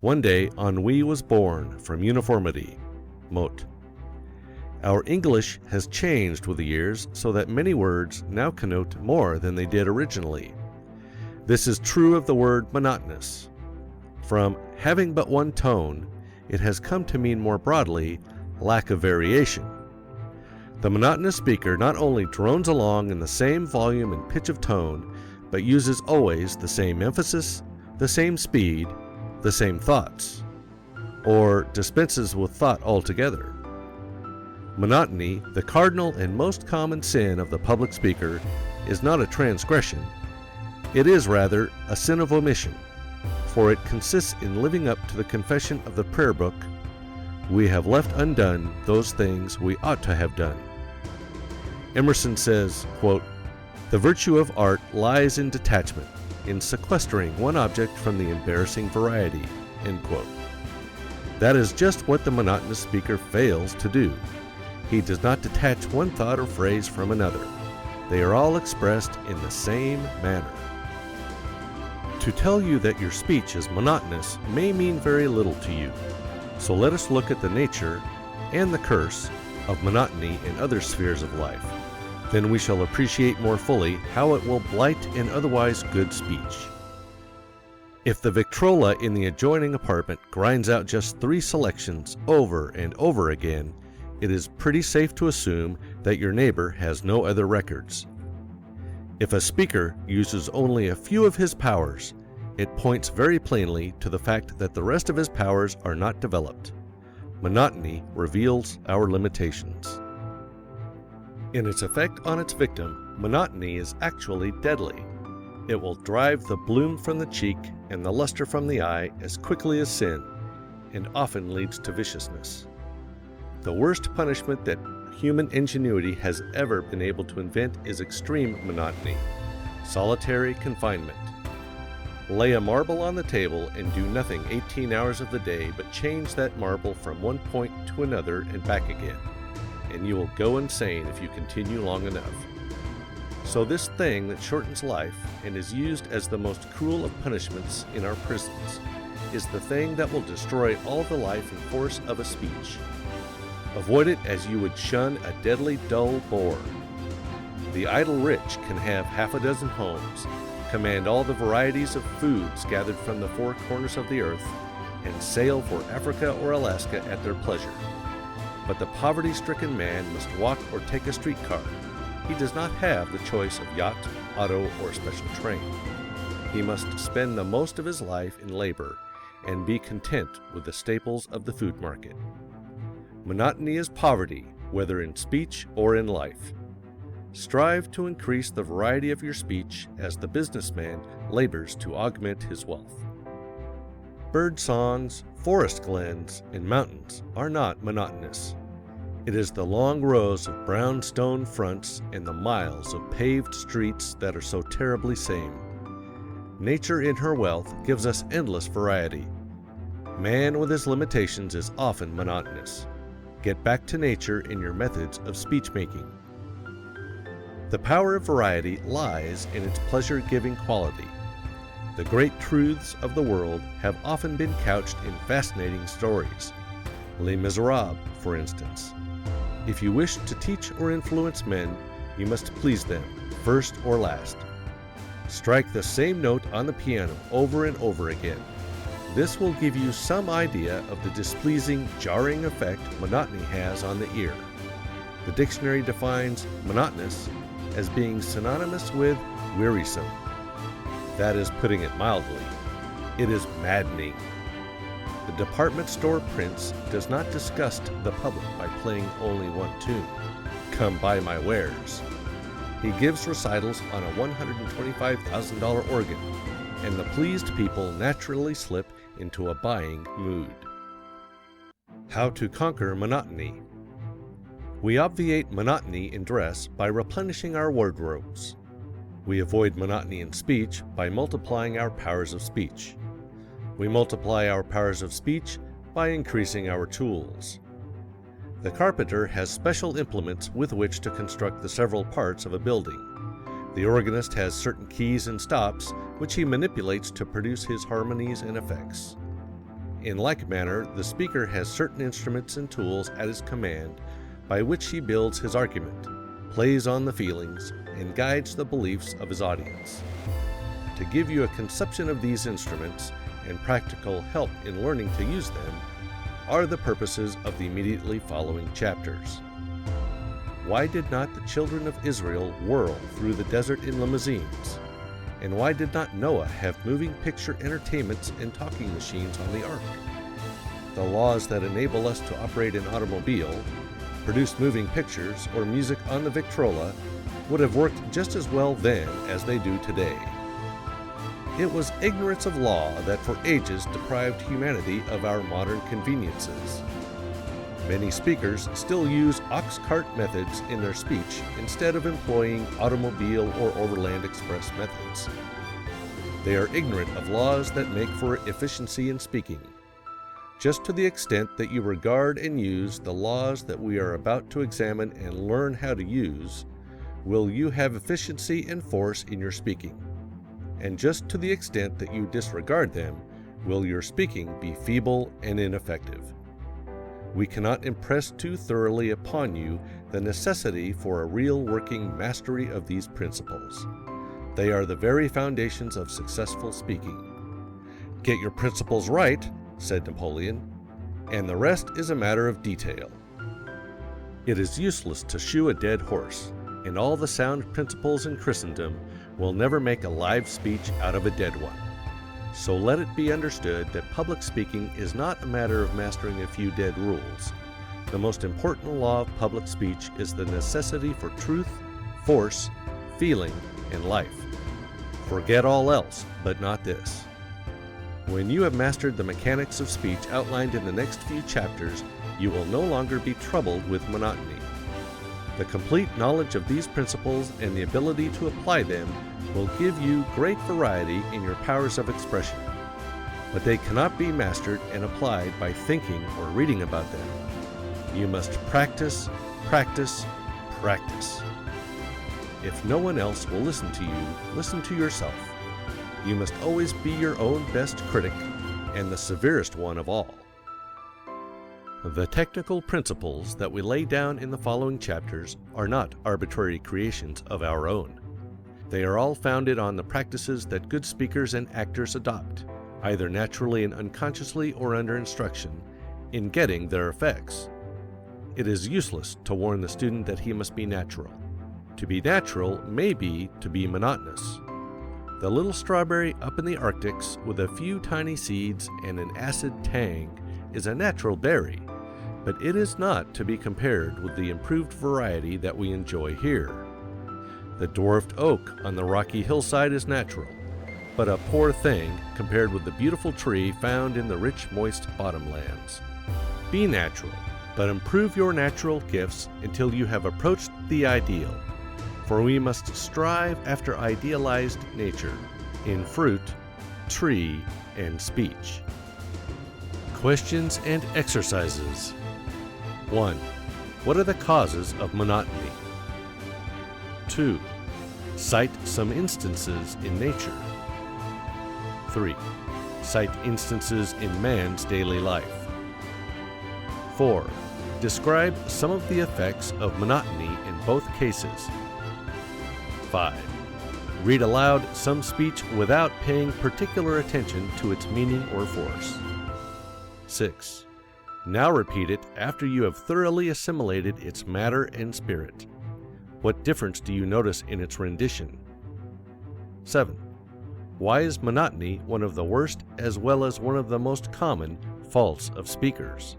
One day, ennui was born from uniformity. Mot. Our English has changed with the years so that many words now connote more than they did originally. This is true of the word monotonous. From having but one tone, it has come to mean more broadly lack of variation. The monotonous speaker not only drones along in the same volume and pitch of tone, but uses always the same emphasis, the same speed, the same thoughts, or dispenses with thought altogether. Monotony, the cardinal and most common sin of the public speaker, is not a transgression. It is rather a sin of omission, for it consists in living up to the confession of the prayer book, "We have left undone those things we ought to have done." Emerson says, quote, "The virtue of art lies in detachment, in sequestering one object from the embarrassing variety." End quote. That is just what the monotonous speaker fails to do. He does not detach one thought or phrase from another. They are all expressed in the same manner. To tell you that your speech is monotonous may mean very little to you. So let us look at the nature and the curse of monotony in other spheres of life. Then we shall appreciate more fully how it will blight an otherwise good speech. If the Victrola in the adjoining apartment grinds out just 3 selections over and over again, it is pretty safe to assume that your neighbor has no other records. If a speaker uses only a few of his powers, it points very plainly to the fact that the rest of his powers are not developed. Monotony reveals our limitations. In its effect on its victim, monotony is actually deadly. It will drive the bloom from the cheek and the luster from the eye as quickly as sin, and often leads to viciousness. The worst punishment that human ingenuity has ever been able to invent is extreme monotony, solitary confinement. Lay a marble on the table and do nothing 18 hours of the day but change that marble from one point to another and back again, and you will go insane if you continue long enough. So this thing that shortens life and is used as the most cruel of punishments in our prisons is the thing that will destroy all the life and force of a speech. Avoid it as you would shun a deadly dull bore. The idle rich can have half a dozen homes, command all the varieties of foods gathered from the 4 corners of the earth, and sail for Africa or Alaska at their pleasure. But the poverty-stricken man must walk or take a streetcar. He does not have the choice of yacht, auto, or special train. He must spend the most of his life in labor and be content with the staples of the food market. Monotony is poverty, whether in speech or in life. Strive to increase the variety of your speech as the businessman labors to augment his wealth. Bird songs, forest glens, and mountains are not monotonous. It is the long rows of brown stone fronts and the miles of paved streets that are so terribly same. Nature in her wealth gives us endless variety. Man with his limitations is often monotonous. Get back to nature in your methods of speech-making. The power of variety lies in its pleasure-giving quality. The great truths of the world have often been couched in fascinating stories. Les Miserables, for instance. If you wish to teach or influence men, you must please them, first or last. Strike the same note on the piano over and over again. This will give you some idea of the displeasing, jarring effect monotony has on the ear. The dictionary defines monotonous as being synonymous with wearisome. That is putting it mildly. It is maddening. The department store prince does not disgust the public by playing only one tune, "Come buy my wares." He gives recitals on a $125,000 organ, and the pleased people naturally slip into a buying mood. How to conquer monotony. We obviate monotony in dress by replenishing our wardrobes. We avoid monotony in speech by multiplying our powers of speech. We multiply our powers of speech by increasing our tools. The carpenter has special implements with which to construct the several parts of a building. The organist has certain keys and stops which he manipulates to produce his harmonies and effects. In like manner, the speaker has certain instruments and tools at his command by which he builds his argument, plays on the feelings, and guides the beliefs of his audience. To give you a conception of these instruments and practical help in learning to use them are the purposes of the immediately following chapters. Why did not the children of Israel whirl through the desert in limousines? And why did not Noah have moving picture entertainments and talking machines on the ark? The laws that enable us to operate an automobile, produce moving pictures, or music on the Victrola would have worked just as well then as they do today. It was ignorance of law that for ages deprived humanity of our modern conveniences. Many speakers still use ox cart methods in their speech instead of employing automobile or overland express methods. They are ignorant of laws that make for efficiency in speaking. Just to the extent that you regard and use the laws that we are about to examine and learn how to use, will you have efficiency and force in your speaking. And just to the extent that you disregard them, will your speaking be feeble and ineffective. We cannot impress too thoroughly upon you the necessity for a real working mastery of these principles. They are the very foundations of successful speaking. Get your principles right, said Napoleon, and the rest is a matter of detail. It is useless to shoe a dead horse, and all the sound principles in Christendom will never make a live speech out of a dead one. So let it be understood that public speaking is not a matter of mastering a few dead rules. The most important law of public speech is the necessity for truth, force, feeling, and life. Forget all else, but not this. When you have mastered the mechanics of speech outlined in the next few chapters, you will no longer be troubled with monotony. The complete knowledge of these principles and the ability to apply them will give you great variety in your powers of expression, but they cannot be mastered and applied by thinking or reading about them. You must practice, practice, practice. If no one else will listen to you, listen to yourself. You must always be your own best critic and the severest one of all. The technical principles that we lay down in the following chapters are not arbitrary creations of our own. They are all founded on the practices that good speakers and actors adopt, either naturally and unconsciously or under instruction, in getting their effects. It is useless to warn the student that he must be natural. To be natural may be to be monotonous. The little strawberry up in the Arctics with a few tiny seeds and an acid tang is a natural berry, but it is not to be compared with the improved variety that we enjoy here. The dwarfed oak on the rocky hillside is natural, but a poor thing compared with the beautiful tree found in the rich, moist bottomlands. Be natural, but improve your natural gifts until you have approached the ideal, for we must strive after idealized nature in fruit, tree, and speech. Questions and exercises. 1. What are the causes of monotony? 2. Cite some instances in nature. 3. Cite instances in man's daily life. 4. Describe some of the effects of monotony in both cases. 5. Read aloud some speech without paying particular attention to its meaning or force. 6. Now repeat it after you have thoroughly assimilated its matter and spirit. What difference do you notice in its rendition? 7. Why is monotony one of the worst as well as one of the most common faults of speakers?